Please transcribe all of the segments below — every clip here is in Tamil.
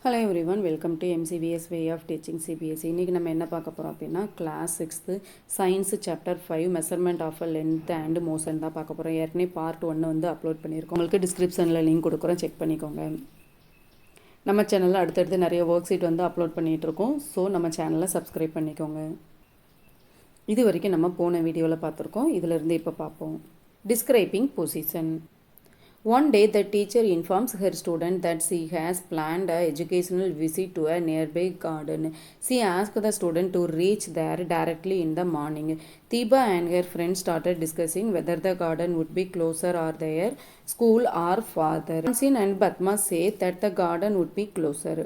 Hello everyone, welcome to MCBS way of teaching CBSE. இன்றைக்கி நம்ம என்ன பார்க்க போகிறோம் அப்படின்னா class 6th science chapter 5 measurement of length and motion தான் பார்க்க போகிறோம். ஏற்கனவே பார்ட் 1 வந்து அப்லோட் பண்ணியிருக்கோம். உங்களுக்கு டிஸ்கிரிப்ஷனில் லிங்க் கொடுக்குறோம், செக் பண்ணிக்கோங்க. நம்ம சேனலில் அடுத்தடுத்து நிறைய ஒர்க் ஷீட் வந்து அப்லோட் பண்ணிகிட்ருக்கோம். ஸோ நம்ம சேனலை சப்ஸ்கிரைப் பண்ணிக்கோங்க. இது வரைக்கும் நம்ம போன வீடியோவில் பார்த்துருக்கோம். இதிலிருந்து இப்போ பார்ப்போம். Describing position. One day, the teacher informs her student that she has planned an educational visit to a nearby garden. She asked the student to reach there directly in the morning. Tiba and her friends started discussing whether the garden would be closer or their school or farther. Hansin and Padma say that the garden would be closer,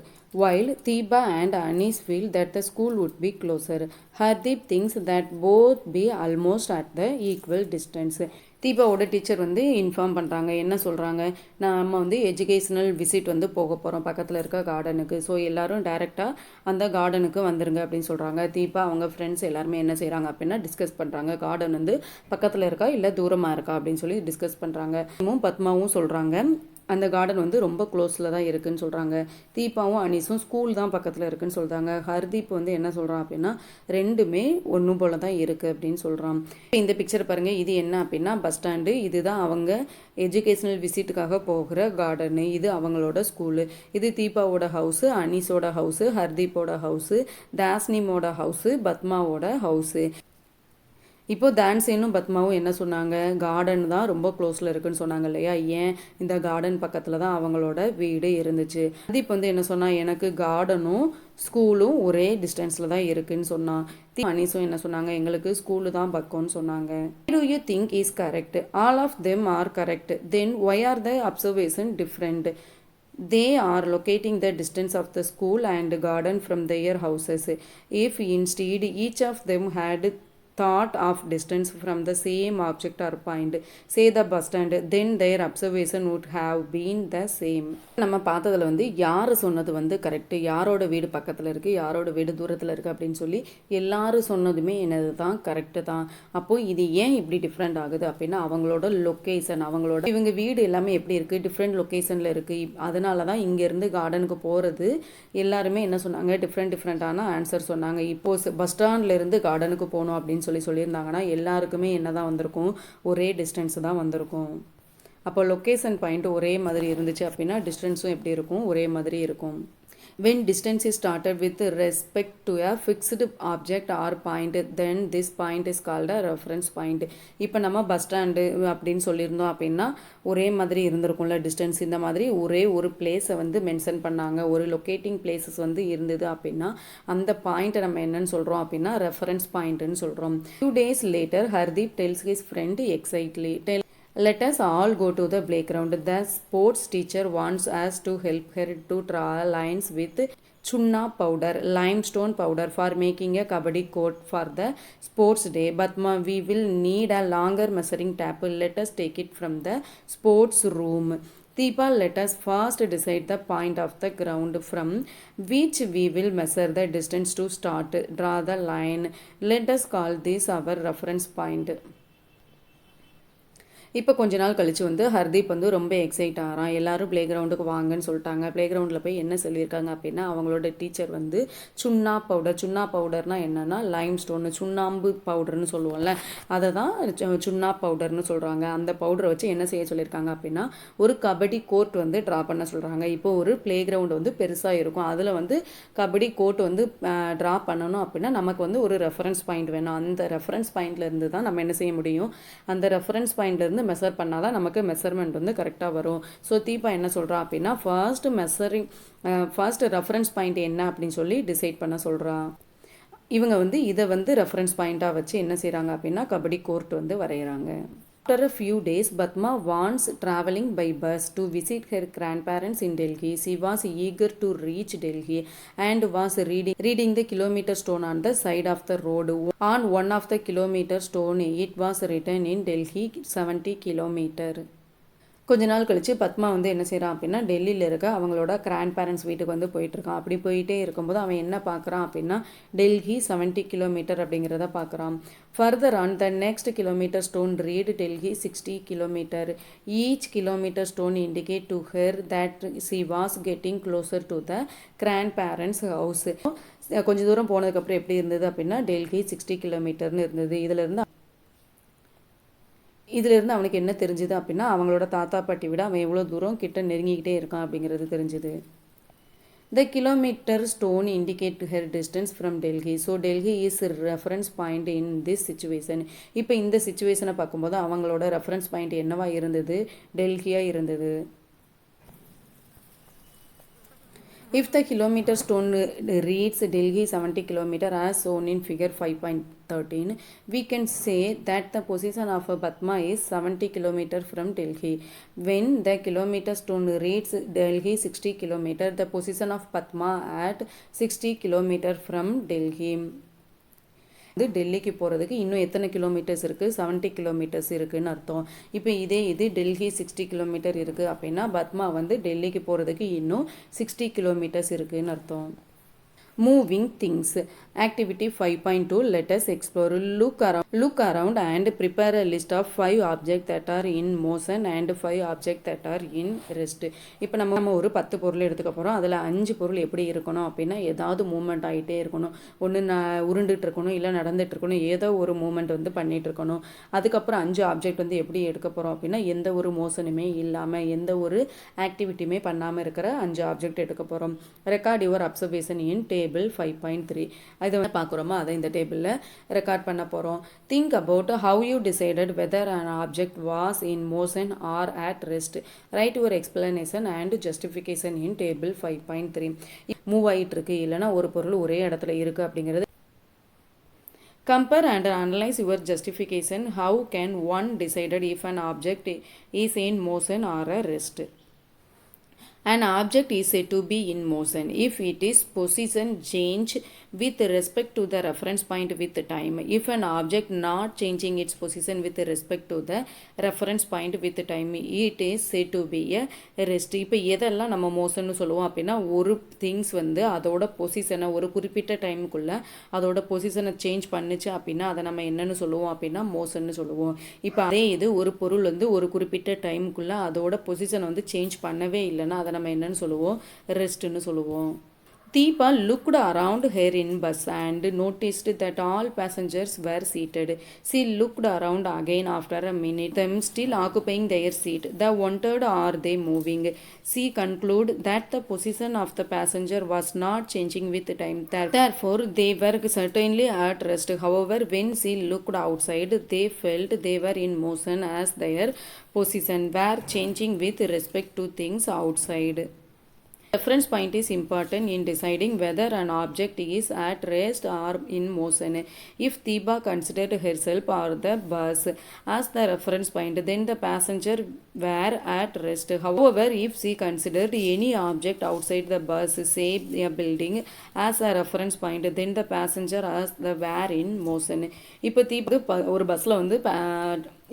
while Tiba and Anis feel that the school would be closer. Hardeep thinks that both be almost at the equal distance. தீபாவோட டீச்சர் வந்து இன்ஃபார்ம் பண்ணுறாங்க. என்ன சொல்கிறாங்க, நம்ம வந்து எஜுகேஷ்னல் விசிட் வந்து போக போகிறோம் பக்கத்தில் இருக்க கார்டனுக்கு. ஸோ எல்லோரும் டைரெக்டாக அந்த கார்டனுக்கு வந்துருங்க அப்படின்னு சொல்கிறாங்க. தீபா அவங்க ஃப்ரெண்ட்ஸ் எல்லாருமே என்ன செய்கிறாங்க அப்படின்னா டிஸ்கஸ் பண்ணுறாங்க. கார்டன் வந்து பக்கத்தில் இருக்கா இல்லை தூரமாக இருக்கா அப்படின்னு சொல்லி டிஸ்கஸ் பண்ணுறாங்க. பத்மாவும் சொல்கிறாங்க அந்த கார்டன் வந்து ரொம்ப க்ளோஸில் தான் இருக்குதுன்னு சொல்கிறாங்க. தீபாவும் அனீஸும் ஸ்கூல் தான் பக்கத்தில் இருக்குதுன்னு சொல்கிறாங்க. ஹர்தீப் வந்து என்ன சொல்கிறான் அப்படின்னா ரெண்டுமே ஒன்று போல தான் இருக்குது அப்படின்னு சொல்கிறான். இந்த பிக்சர் பாருங்கள், இது என்ன அப்படின்னா பஸ் ஸ்டாண்டு. இதுதான் அவங்க எஜுகேஷ்னல் விசிட்டுக்காக போகிற கார்டனு. இது அவங்களோட ஸ்கூலு. இது தீபாவோட ஹவுஸு, அனீஸோட ஹவுஸு, ஹர்தீப்போட ஹவுஸு, தாஸ்னிமோட ஹவுஸு, பத்மாவோட ஹவுஸு. இப்போது தான்சேனும் பத்மாவும் என்ன சொன்னாங்க, கார்டன் தான் ரொம்ப க்ளோஸில் இருக்குன்னு சொன்னாங்க இல்லையா. ஏன், இந்த கார்டன் பக்கத்தில் தான் அவங்களோட வீடு இருந்துச்சு. தீப் வந்து என்ன சொன்னால், எனக்கு கார்டனும் ஸ்கூலும் ஒரே டிஸ்டன்ஸில் தான் இருக்குதுன்னு சொன்னான். அனீஸும் என்ன சொன்னாங்க, எங்களுக்கு ஸ்கூலு தான் பக்கம்னு சொன்னாங்க. Do you think is correct? All of them are correct. Then why are the observation different? They are locating the distance of the school and garden from their houses. If instead each of them had thought of distance from the same object or point, say the bus stand, then their observation would have been the same. நம்ம பார்த்ததில் வந்து யார் சொன்னது வந்து கரெக்டு, யாரோட வீடு பக்கத்தில் இருக்குது, யாரோட வீடு தூரத்தில் இருக்குது அப்படின்னு சொல்லி எல்லாரும் சொன்னதுமே என்னது தான் கரெக்டு தான். அப்போது இது ஏன் இப்படி டிஃப்ரெண்ட் ஆகுது அப்படின்னா அவங்களோட லொக்கேஷன், அவங்களோட இவங்க வீடு எல்லாமே எப்படி இருக்குது, டிஃப்ரெண்ட் லொக்கேஷனில் இருக்குது. அதனால தான் இங்கேருந்து கார்டனுக்கு போகிறது எல்லாருமே என்ன சொன்னாங்க, டிஃப்ரெண்ட்டான ஆன்சர் சொன்னாங்க. இப்போது பஸ் ஸ்டாண்ட்லேருந்து கார்டனுக்கு போகணும் அப்படின்னு சொல்லியிருந்தாங்கன்னா எல்லாருக்குமே என்ன தான் வந்திருக்கும், ஒரே டிஸ்டன்ஸ் தான் வந்திருக்கும். அப்போ லொக்கேஷன் பாயிண்ட் ஒரே மாதிரி இருந்துச்சு அப்படின்னா டிஸ்டன்ஸும் எப்படி இருக்கும், ஒரே மாதிரி இருக்கும். When distance is started with respect to a fixed object or point, then this point is called a reference point. இப்போ நம்ம பஸ் ஸ்டாண்டு அப்படின்னு சொல்லியிருந்தோம் அப்படின்னா ஒரே மாதிரி இருந்திருக்கும்ல டிஸ்டன்ஸ். இந்த மாதிரி ஒரே ஒரு பிளேஸை வந்து மென்ஷன் பண்ணாங்க, ஒரு லொக்கேட்டிங் பிளேசஸ் வந்து இருந்தது அப்படின்னா அந்த பாயிண்ட்டை நம்ம என்னன்னு சொல்கிறோம் அப்படின்னா ரெஃபரன்ஸ் பாயிண்ட்டுன்னு சொல்கிறோம். 2 days later, Hardeep tells his friend excitedly, let us all go to the playground. The sports teacher wants us to help her to draw lines with chunna powder, limestone powder for making a kabaddi court for the sports day. But we will need a longer measuring tape. Let us take it from the sports room. Deepa, let us first decide the point of the ground from which we will measure the distance to start. Draw the line. Let us call this our reference point. இப்போ கொஞ்ச நாள் கழித்து வந்து ஹர்தீப் வந்து ரொம்ப எக்ஸைட் ஆகிறான். எல்லோரும் ப்ளே கிரவுண்டுக்கு வாங்கன்னு சொல்லிட்டாங்க. ப்ளே கிரவுண்டில் போய் என்ன சொல்லியிருக்காங்க அப்படின்னா அவங்களோட டீச்சர் வந்து சுண்ணா பவுடர்னால் என்னென்னா லைம் ஸ்டோனு, சுண்ணாம்பு பவுடர்னு சொல்லுவோம்ல, அதை தான் சுண்ணா பவுடர்னு சொல்கிறாங்க. அந்த பவுடரை வச்சு என்ன செய்ய சொல்லியிருக்காங்க அப்படின்னா ஒரு கபடி கோர்ட் வந்து ட்ரா பண்ண சொல்கிறாங்க. இப்போது ஒரு ப்ளே கிரவுண்டு வந்து பெருசாக இருக்கும், அதில் வந்து கபடி கோர்ட் வந்து ட்ரா பண்ணணும் அப்படின்னா நமக்கு வந்து ஒரு ரெஃபரன்ஸ் பாயிண்ட் வேணும். அந்த ரெஃபரன்ஸ் பாயிண்ட்லேருந்து தான் நம்ம என்ன செய்ய முடியும், அந்த ரெஃபரன்ஸ் பாயிண்ட்லேருந்து மெஷர் பண்ணால் தான் நமக்கு மெஷர்மெண்ட் வந்து கரெக்டாக வரும். ஸோ தீபா என்ன சொல்கிறா அப்படின்னா ஃபர்ஸ்ட் ரெஃபரன்ஸ் பாயிண்ட் என்ன அப்படின்னு சொல்லி டிசைட் பண்ண சொல்கிறா. இவங்க வந்து இதை வந்து ரெஃபரன்ஸ் பாயிண்ட்டாக வச்சு என்ன செய்கிறாங்க அப்படின்னா கபடி கோர்ட் வந்து வரைகிறாங்க. After a few days, Padma wants traveling by bus to visit her grandparents in Delhi. She was eager to reach Delhi and was reading the kilometer stone on the side of the road. On one of the kilometer stone, it was written in Delhi 70 kilometer. கொஞ்ச நாள் கழித்து பத்மா வந்து என்ன செய்கிறான் அப்படின்னா டெல்லியில் இருக்க அவங்களோட கிராண்ட் பேரண்ட்ஸ் வீட்டுக்கு வந்து போயிட்டுருக்கான். அப்படி போயிட்டே இருக்கும்போது அவன் என்ன பார்க்குறான் அப்படின்னா டெல்லி 70 கிலோமீட்டர் அப்படிங்கிறத பார்க்குறான். Further on the next kilometre stone read Delhi 60 kilometre. Each kilometre stone indicate to her that she was getting closer to the grand parents house. கொஞ்சம் தூரம் போனதுக்கப்புறம் எப்படி இருந்தது அப்படின்னா டெல்லி 60 கிலோமீட்டர்னு இருந்தது. இதிலிருந்து அவனுக்கு என்ன தெரிஞ்சுது அப்படின்னா அவங்களோட தாத்தா பாட்டி விட அவன் எவ்வளோ தூரம் கிட்ட நெருங்கிக்கிட்டே இருக்கான் அப்படிங்கிறது தெரிஞ்சுது. The kilometer stone indicate her distance from Delhi. So Delhi is a reference point in this situation. இப்போ இந்த சிச்சுவேஷனை பார்க்கும்போது அவங்களோட ரெஃபரன்ஸ் பாயிண்ட் என்னவா இருந்தது? டெல்லியாக இருந்தது. If the kilometer stone reads Delhi 70 km as shown in figure 5.13, we can say that the position of Patma is 70 km from Delhi. When the kilometer stone reads Delhi 60 km, the position of Patma at 60 km from Delhi. இது டெல்லிக்கு போகிறதுக்கு இன்னும் எத்தனை கிலோமீட்டர்ஸ் இருக்குது? 70 கிலோமீட்டர்ஸ் இருக்குதுன்னு அர்த்தம். இப்போ இது டெல்லி 60 கிலோமீட்டர் இருக்குது அப்படின்னா பத்மா வந்து டெல்லிக்கு போகிறதுக்கு இன்னும் 60 கிலோமீட்டர்ஸ் இருக்குதுன்னு அர்த்தம். Moving things. Activity 5.2. Let us explore. Look around and prepare a list of 5 objects that are in motion and 5 objects that are in rest. இப்போ நம்ம ஒரு 10 பொருள் எடுத்துக்க போகிறோம். அதில் 5 பொருள் எப்படி இருக்கணும் அப்படின்னா ஏதாவது மூமெண்ட் ஆகிட்டே இருக்கணும். ஒன்று உருண்டுட்டு இருக்கணும், இல்லை நடந்துட்டு இருக்கணும், ஏதோ ஒரு மூமெண்ட் வந்து பண்ணிட்டு இருக்கணும். அதுக்கப்புறம் 5 ஆப்ஜெக்ட் வந்து எப்படி எடுக்க போகிறோம் அப்படின்னா எந்த ஒரு மோஷனுமே இல்லாமல் எந்த ஒரு ஆக்டிவிட்டியுமே பண்ணாமல் இருக்கிற 5 ஆப்ஜெக்ட் எடுக்க போகிறோம். Record your observation in table 5.3. அதை வந்து பார்க்குறோமா அதை இந்த டேபிளில் ரெக்கார்ட் பண்ண போகிறோம். Think about how you decided whether an object was in motion or at rest. Write your explanation and justification in table 5.3. Move ஆகிட்டு இருக்கு இல்லைனா ஒரு பொருள் ஒரே இடத்துல இருக்குது அப்படிங்கிறது. Compare and analyze your justification. How can one decide if an object is in motion or a rest? An object is said to be in motion if it is position change with respect to the reference point with time. If an object not changing its position with respect to the reference point with time, it is said to be a rest. இப்போ எதெல்லாம் நம்ம மோஷன்னு சொல்லுவோம் அப்படின்னா ஒரு திங்ஸ் வந்து அதோட பொசிஷனை ஒரு குறிப்பிட்ட டைமுக்குள்ளே அதோட பொசிஷனை சேஞ்ச் பண்ணுச்சு அப்படின்னா அதை நம்ம என்னன்னு சொல்லுவோம் அப்படின்னா மோஷன்னு சொல்லுவோம். இப்போ அதே இது ஒரு பொருள் வந்து ஒரு குறிப்பிட்ட டைமுக்குள்ளே அதோட பொசிஷனை வந்து சேஞ்ச் பண்ணவே இல்லைன்னா அதை நம்ம என்னன்னு சொல்லுவோம்? ரெஸ்ட்னு சொல்லுவோம். Deepa looked around her in bus and noticed that all passengers were seated. She looked around again after a minute, them still occupying their seat. They wondered, are they moving? She concluded that the position of the passenger was not changing with time. Therefore, they were certainly at rest. However, when she looked outside, they felt they were in motion as their position were changing with respect to things outside. Reference point is important in deciding whether an object is at rest or in motion. If Deepa considered herself or the bus as the reference point, then the passenger were at rest. However, if she considered any object outside the bus, say a building, as a reference point, then the passenger as the were in motion.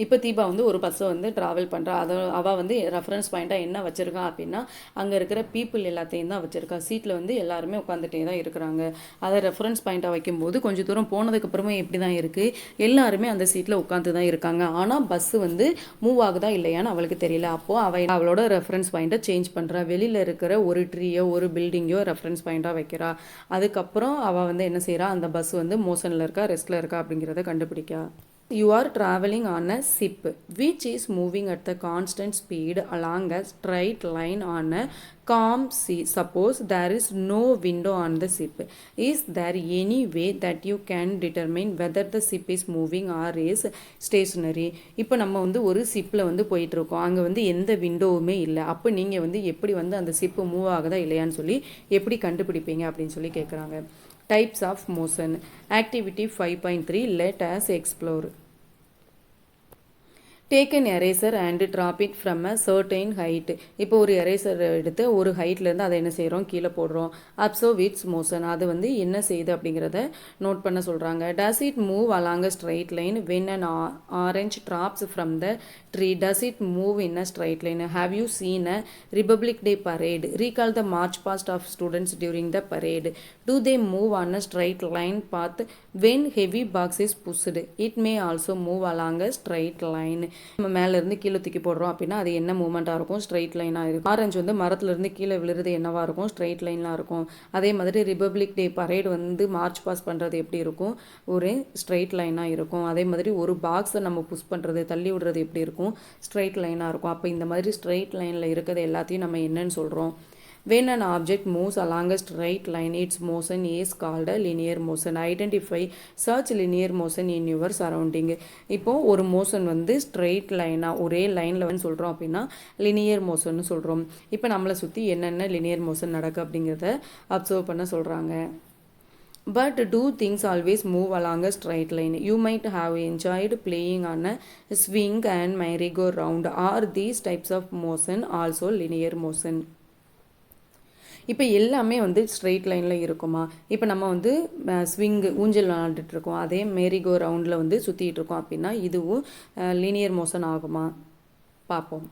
இப்போ தீபா வந்து ஒரு பஸ்ஸை வந்து ட்ராவல் பண்ணுறா. அவள் வந்து ரெஃபரன்ஸ் பாயிண்ட்டாக என்ன வச்சுருக்கா அப்படின்னா அங்கே இருக்கிற பீப்புள் எல்லாத்தையும் தான் வச்சுருக்கா. சீட்டில் வந்து எல்லாருமே உட்காந்துட்டே தான் இருக்கிறாங்க. அதை ரெஃபரன்ஸ் பாயிண்ட்டாக வைக்கும்போது கொஞ்சம் தூரம் போனதுக்கப்புறமே எப்படி தான் இருக்குது, எல்லாருமே அந்த சீட்டில் உட்காந்து தான் இருக்காங்க. ஆனால் பஸ்ஸு வந்து மூவ் ஆகுதா இல்லையான்னு அவளுக்கு தெரியல. அப்போது அவளோட ரெஃபரன்ஸ் பாயிண்ட்டை சேஞ்ச் பண்ணுறா. வெளியில் இருக்கிற ஒரு ட்ரீயோ ஒரு பில்டிங்கோ ரெஃபரன்ஸ் பாயிண்ட்டாக வைக்கிறா. அதுக்கப்புறம் அவள் வந்து என்ன செய்கிறா, அந்த பஸ் வந்து மோஷனில் இருக்கா ரெஸ்ட்டில் இருக்கா அப்படிங்கிறத கண்டுபிடிக்கா. You are traveling on a ship which is moving at the constant speed along a straight line on a calm sea. Suppose there is no window on the ship. Is there any way that you can determine whether the ship is moving or is stationary? இப்போ நம்ம வந்து ஒரு ஷிப்பில் வந்து போயிட்டுருக்கோம். அங்கே வந்து எந்த விண்டோவுமே இல்லை. அப்போ நீங்கள் வந்து எப்படி வந்து அந்த ஷிப்பு மூவ் ஆகுதா இல்லையான்னு சொல்லி எப்படி கண்டுபிடிப்பீங்க அப்படின்னு சொல்லி கேட்குறாங்க. Types of motion. Activity 5.3. Let us explore. Take an eraser and drop it from a certain height. இப்போ ஒரு எரேசர் எடுத்து ஒரு ஹைட்லேருந்து அதை என்ன செய்கிறோம், கீழே போடுறோம். அப்சர்வ் இட்ஸ் மோஷன், அது வந்து என்ன செய்யுது அப்படிங்கிறத நோட் பண்ண சொல்கிறாங்க. Does it move along a straight line when an orange drops from the tree? Does it move in a straight line? Have you seen a Republic Day parade? Recall the march past of students during the parade. Do they move on a straight line path when heavy box is pushed? It may also move along a straight line. நம்ம மேலேருந்து கீழே தூக்கி போடுறோம் அப்படின்னா அது என்ன மூமெண்ட்டாக இருக்கும், ஸ்ட்ரெயிட் லைனாக இருக்கும். ஆரஞ்சு வந்து மரத்துலேருந்து கீழே விழுறது என்னவாக இருக்கும், ஸ்ட்ரெயிட் லைனாக இருக்கும். அதே மாதிரி ரிபப்ளிக் டே பரேட் வந்து மார்ச் பாஸ் பண்ணுறது எப்படி இருக்கும், ஒரு ஸ்ட்ரெயிட் லைனாக இருக்கும். அதே மாதிரி ஒரு பாக்ஸை நம்ம புஷ் பண்ணுறது, தள்ளி விடுறது எப்படி இருக்கும், ஸ்ட்ரெயிட் லைனாக இருக்கும். அப்போ இந்த மாதிரி ஸ்ட்ரெயிட் லைனில் இருக்கிறது எல்லாத்தையும் நம்ம என்னன்னு சொல்கிறோம். When an object moves along a straight line, its motion is called a linear motion. Identify such linear motion in your surrounding. இப்போ ஒரு மோஷன் வந்து ஸ்ட்ரெயிட் லைனாக ஒரே லைனில் வந்து சொல்கிறோம் அப்படின்னா லினியர் மோஷன்னு சொல்கிறோம். இப்போ நம்மளை சுற்றி என்னென்ன லினியர் மோஷன் நடக்கு அப்படிங்கிறத அப்சர்வ் பண்ண சொல்கிறாங்க. But do things always move along a straight line? You might have enjoyed playing on a swing and merry-go-round. Are these types of motion also linear motion? இப்போ எல்லாமே வந்து ஸ்ட்ரெயிட் லைனில் இருக்குமா? இப்போ நம்ம வந்து ஸ்விங்கு ஊஞ்சல் விளாண்டுட்டு இருக்கோம், அதே மேரிகோ ரவுண்டில் வந்து சுற்றிட்டு இருக்கோம் அப்படின்னா இதுவும் லீனியர் மோஷன் ஆகுமா பார்ப்போம்.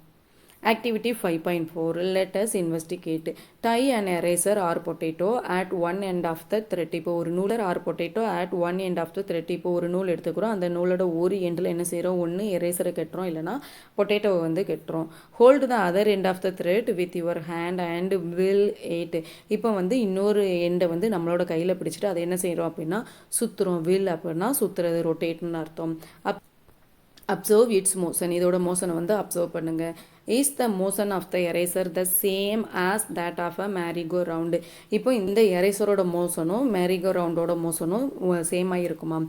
Activity 5.4. Let us investigate. Tie an eraser or potato at one end of the thread. இப்போ ஒரு நூலர் or potato at one end of the thread. இப்போ ஒரு நூல் எடுத்துக்கிறோம், அந்த நூலோட ஒரு எண்டில் என்ன செய்கிறோம், ஒன்று எரேசரை கட்டுறோம், இல்லைனா பொட்டேட்டோவை வந்து கட்டுறோம். Hold the other end of the thread with your hand and wait. இப்போ வந்து இன்னொரு எண்டை வந்து நம்மளோட கையில் பிடிச்சிட்டு அதை என்ன செய்கிறோம் அப்படின்னா சுற்றுறோம். வில் அப்படின்னா சுற்றுறது, ரொட்டேட்னு அர்த்தம். அப்சர்வ் இட்ஸ் மோஷன், இதோட மோஷனை வந்து அப்சர்வ் பண்ணுங்கள். Is the motion of the eraser the same as that of a merry go round? இப்போ இந்த எரேசரோட மோஷனும் மேரிகோ ரவுண்டோட மோஷனும் சேமாக இருக்குமா?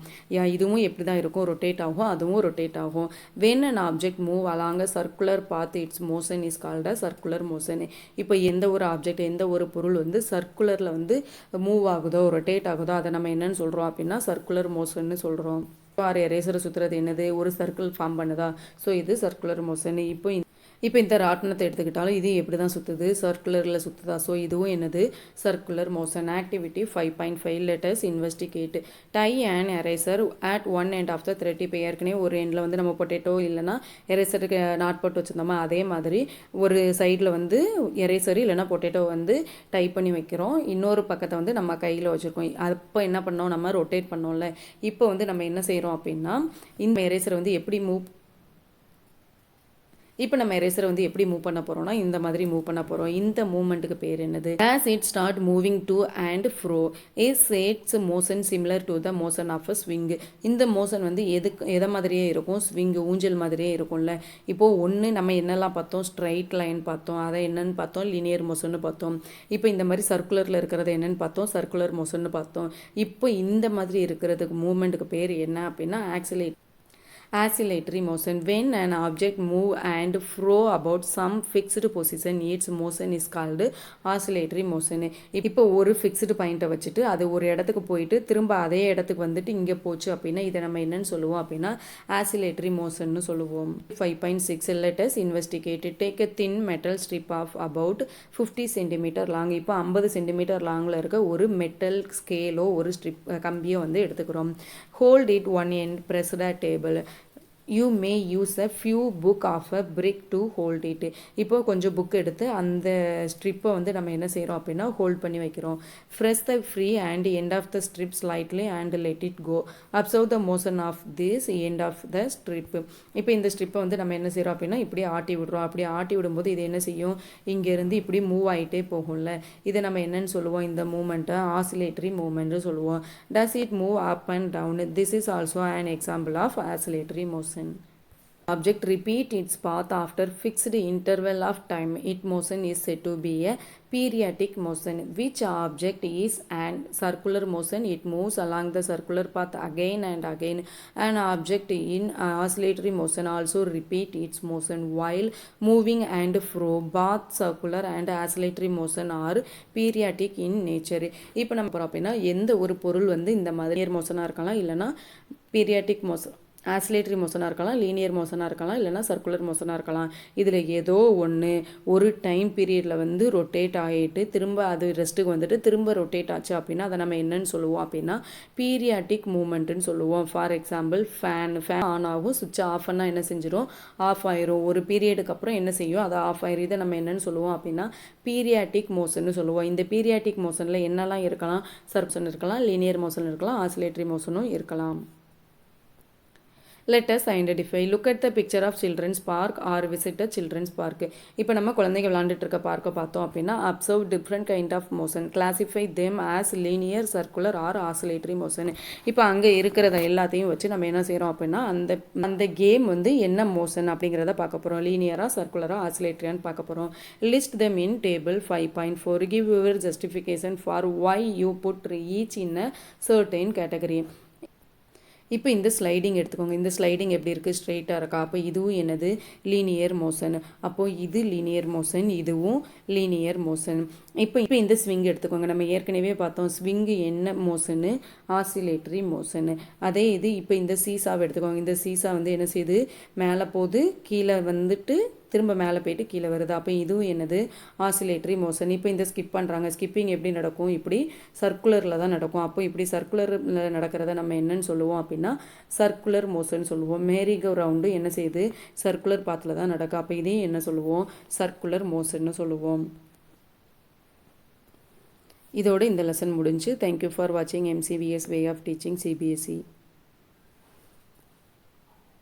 இதுவும் எப்படி தான் இருக்கும், ரொட்டேட் ஆகும், அதுவும் ரொட்டேட் ஆகும். When an object move along a circular path its motion is called a circular motion. இப்போ எந்த ஒரு ஆப்ஜெக்ட், எந்த ஒரு பொருள் வந்து சர்க்குலரில் வந்து மூவ் ஆகுதோ, ரொட்டேட் ஆகுதோ, அதை நம்ம என்னன்னு சொல்கிறோம் அப்படின்னா சர்க்குலர் மோஷன்னு சொல்கிறோம். எரேசரை சுற்றுறது என்னது, ஒரு சர்க்கிள் ஃபார்ம் பண்ணுதா, ஸோ இது சர்க்குலர் மோஷன். இப்போ இந்த ராட்டினத்தை எடுத்துக்கிட்டாலும் இது எப்படி தான் சுற்றுது, சர்க்குலரில் சுற்றுதா, ஸோ இதுவும் என்னது circular motion. Activity 5.5. Let us investigate. Tie and eraser at one end of the thread. இப்போ ஏற்கனவே ஒரு எண்டில் வந்து நம்ம பொட்டேட்டோ இல்லைனா எரேசருக்கு நாட் போட்டு வச்சுருந்தோமா, அதே மாதிரி ஒரு சைடில் வந்து எரேசர் இல்லைனா பொட்டேட்டோ வந்து டைப் பண்ணி வைக்கிறோம், இன்னொரு பக்கத்தை வந்து நம்ம கையில் வச்சுருக்கோம். அப்போ என்ன பண்ணோம், நம்ம ரொட்டேட் பண்ணோம்ல. இப்போ வந்து நம்ம என்ன செய்கிறோம் அப்படின்னா இந்த எரேசரை வந்து எப்படி மூவ் பண்ண போகிறோம்னா இந்த மாதிரி மூவ் பண்ண போகிறோம். இந்த மூவ்மெண்ட்டுக்கு பேர் என்னது? As it start moving to and fro is its motion similar to the motion of a swing. இந்த மோஷன் வந்து எதை மாதிரியே இருக்கும், ஸ்விங் ஊஞ்சல் மாதிரியே இருக்கும்ல. இப்போது ஒன்று நம்ம என்னெல்லாம் பார்த்தோம், ஸ்ட்ரைட் லைன் பார்த்தோம், அதை என்னன்னு பார்த்தோம், லீனியர் மோஷன்னு பார்த்தோம். இப்போ இந்த மாதிரி சர்க்குலரில் இருக்கிறது என்னன்னு பார்த்தோம், சர்க்குலர் மோஷன்னு பார்த்தோம். இப்போ இந்த மாதிரி இருக்கிறதுக்கு மூவ்மெண்ட்டுக்கு பேர் என்ன அப்படின்னா oscillatory motion. When an object move and fro about some fixed position, its motion is called oscillatory motion. இப்போ ஒரு ஃபிக்ஸ்டு பாயிண்ட்டை வச்சுட்டு அது ஒரு இடத்துக்கு போயிட்டு திரும்ப அதே இடத்துக்கு வந்துட்டு இங்கே போச்சு அப்படின்னா இதை நம்ம என்னன்னு சொல்லுவோம் அப்படின்னா oscillatory motionன்னு சொல்லுவோம். 5.6. Let us investigate. Take a thin metal strip of about 50 cm long. இப்போ 50 சென்டிமீட்டர் லாங்கில் இருக்க ஒரு மெட்டல் ஸ்கேலோ ஒரு ஸ்ட்ரிப் கம்பியோ வந்து எடுத்துக்கிறோம். Hold it one end pressed at table. You may use a few book of a brick to hold it. இப்போ கொஞ்சம் புக் எடுத்து அந்த ஸ்ட்ரிப்பை வந்து நம்ம என்ன செய்கிறோம் அப்படின்னா ஹோல்ட் பண்ணி வைக்கிறோம். Press the free and end of the strip slightly and let it go. Observe the motion of this end of the strip. இப்போ இந்த ஸ்ட்ரிப்பை வந்து நம்ம என்ன செய்கிறோம் அப்படின்னா இப்படி ஆட்டி விடுறோம். அப்படி ஆட்டி விடும்போது இது என்ன செய்யும், இங்கேருந்து இப்படி மூவ் ஆகிட்டே போகும்ல. இதை நம்ம என்னன்னு சொல்லுவோம், இந்த மூமெண்ட்டை ஆசிலேட்டரி மூமெண்ட்னு சொல்லுவோம். Does it move up and down? This is also an example of oscillatory motion. Object repeat its path after fixed interval of time. Its motion is said to be a periodic motion. Which object is an circular motion? It moves along the circular path again and again. An object in oscillatory motion also repeat its motion while moving and fro. Both circular and oscillatory motion are periodic in nature. இப்போ நம்ம அப்படின்னா எந்த ஒரு பொருள் வந்து இந்த மாதிரி மோஷனாக இருக்கலாம், இல்லைனா பீரியாட்டிக் மோஷன் ஆசிலேட்டரி மோஷனாக இருக்கலாம், லீனியர் மோஷனாக இருக்கலாம், இல்லைனா சர்க்குலர் மோஷனாக இருக்கலாம். இதில் ஏதோ ஒன்று ஒரு டைம் பீரியடில் வந்து ரொட்டேட் ஆகிட்டு திரும்ப அது ரெஸ்ட்டுக்கு வந்துட்டு திரும்ப ரொட்டேட் ஆச்சு அப்படின்னா அதை நம்ம என்னன்னு சொல்லுவோம் அப்படின்னா பீரியாட்டிக் மூமெண்ட்டுன்னு சொல்லுவோம். ஃபார் எக்ஸாம்பிள் ஃபேன் ஆன் ஆகும், சுவிட்ச் ஆஃப் பண்ணால் என்ன செஞ்சிடும், ஆஃப் ஆயிரும். ஒரு பீரியடுக்கு அப்புறம் என்ன செய்யும், அதை ஆஃப் ஆயிரும். இதை நம்ம என்னன்னு சொல்லுவோம் அப்படின்னா பீரியாட்டிக் மோஷன்னு சொல்லுவோம். இந்த பீரியாட்டிக் மோஷனில் என்னெல்லாம் இருக்கலாம், சர்க்குலர் இருக்கலாம், லீனியர் மோஷன் இருக்கலாம், ஆசிலேட்டரி மோஷனும் இருக்கலாம். Let us identify. Look at the picture of children's park or visit a children's park. இப்போ நம்ம குழந்தைங்க விளையாண்டுட்டு இருக்க பார்க்க பார்த்தோம் அப்படின்னா observe different kind of motion. Classify them as linear, circular or oscillatory motion. இப்போ அங்கே இருக்கிறத எல்லாத்தையும் வச்சு நம்ம என்ன செய்கிறோம் அப்படின்னா அந்த கேம் வந்து என்ன மோஷன் அப்படிங்கிறத பார்க்க போகிறோம். லீனியரா, சர்க்குலரா, ஆசிலேட்டரியான்னு பார்க்க போகிறோம். List them in table 5.4. Give your justification for why you put each in a certain category. இப்போ இந்த ஸ்லைடிங் எடுத்துக்கோங்க. இந்த ஸ்லைடிங் எப்படி இருக்குது, ஸ்ட்ரெயிட்டாக இருக்கா. அப்போ இதுவும் என்னது, லீனியர் மோஷன். அப்போது இது லீனியர் மோஷன், இதுவும் லீனியர் மோஷன். இப்போ இந்த ஸ்விங் எடுத்துக்கோங்க. நம்ம ஏற்கனவே பார்த்தோம் ஸ்விங்கு என்ன மோஷனு, ஆசிலேட்டரி மோஷனு. அதே இது இப்போ இந்த சீசாவை எடுத்துக்கோங்க. இந்த சீசா வந்து என்ன செய்யுது, மேலே போகுது, கீழே வந்துட்டு திரும்ப மேலே போயிட்டு கீழே வருது. அப்போ இதுவும் என்னது, ஆசிலேட்டரி மோஷன். இப்போ இந்த ஸ்கிப் பண்ணுறாங்க. ஸ்கிப்பிங் எப்படி நடக்கும், இப்படி சர்க்குலரில் தான் நடக்கும். அப்போ இப்படி சர்க்குலரில் நடக்கிறத நம்ம என்னன்னு சொல்லுவோம் அப்படின்னா சர்க்குலர் மோஷன் சொல்லுவோம். மேரிகோ ரவுண்டு என்ன செய்யுது, சர்க்குலர் பாத்தில் தான் நடக்கும். அப்போ இதையும் என்ன சொல்லுவோம், சர்க்குலர் மோஷன்னு சொல்லுவோம். இதோட இந்த லெசன் முடிஞ்சு. தேங்க்யூ ஃபார் வாட்சிங் MCVS way of teaching CBSE.